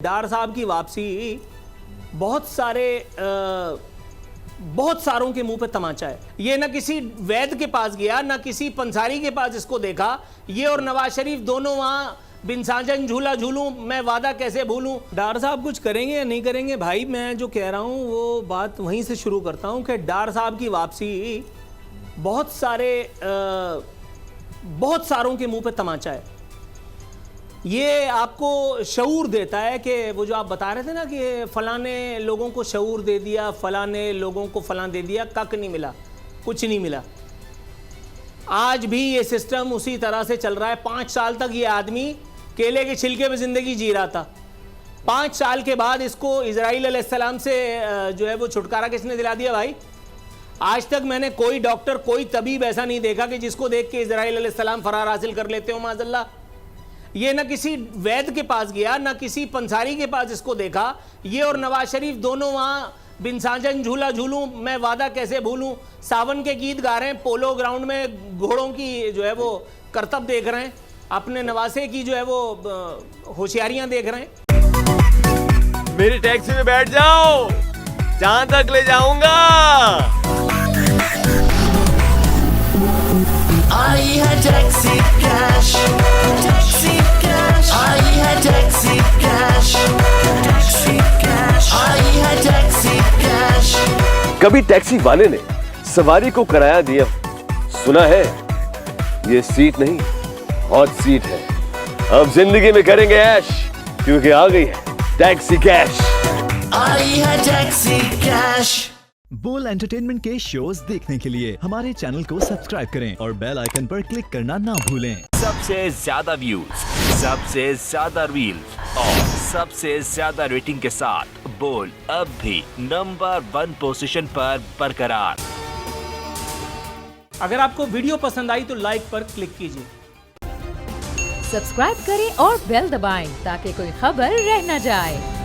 डार साहब की वापसी बहुत सारों के मुंह पे तमाचा है। ये ना किसी वैद्य के पास गया, ना किसी पंसारी के पास इसको देखा। ये और नवाज शरीफ दोनों वहां बिन साजन झूला झूलूं, मैं वादा कैसे भूलूं। डार साहब कुछ करेंगे या नहीं करेंगे भाई, मैं जो कह रहा हूं वो बात वहीं से शुरू करता हूं कि डार साहब की वापसी बहुत सारों के मुंह पे तमाचा है। ये आपको शऊर देता है कि वो जो आप बता रहे थे ना कि फलाने लोगों को शऊर दे दिया, फलाने लोगों को फलां दे दिया, कक नहीं मिला, कुछ नहीं मिला। आज भी ये सिस्टम उसी तरह से चल रहा है। 5 साल तक ये आदमी केले के छिलके में जिंदगी जी रहा था। 5 साल के बाद इसको इजराइल अलैहिस्सलाम से जो है वो छुटकारा किसने दिला दिया भाई? आज तक मैंने कोई डॉक्टर, कोई तबीब ऐसा नहीं देखा कि जिसको देख के इजराइल अलैहिस्सलाम फरार हासिल कर लेते हो माज़अल्लाह। ये ना किसी वैद्य के पास गया, ना किसी पंसारी के पास इसको देखा। ये और नवाज शरीफ दोनों वहां बिन साजन झूला झूलूं, मैं वादा कैसे भूलूं, सावन के गीत गा रहे हैं, पोलो ग्राउंड में घोड़ों की जो है वो करतब देख रहे हैं, अपने नवासे की जो है वो होशियारियां देख रहे हैं। मेरी टैक्सी में बैठ जाओ, जहां तक ले जाऊंगा। आई है टैक्सी कैश, टैक्सी कैश, आई है टैक्सी कैश, टैक्सी कैश, आई है टैक्सी कैश। कभी टैक्सी वाले ने सवारी को किराया दिया, सुना है ये सीट नहीं हॉट सीट है। अब जिंदगी में करेंगे ऐश, क्योंकि आ गई है टैक्सी कैश। आई है टैक्सी कैश। बोल एंटरटेनमेंट के शोज देखने के लिए हमारे चैनल को सब्सक्राइब करें और बेल आइकन पर क्लिक करना ना भूलें। सबसे ज्यादा व्यूज, सबसे ज्यादा रील्स और सबसे ज्यादा रेटिंग के साथ बोल अब भी नंबर 1 पोजीशन पर बरकरार। अगर आपको वीडियो पसंद आई तो लाइक पर क्लिक कीजिए, सब्सक्राइब करें और बेल दबाएं ताकि कोई खबर रह न जाए।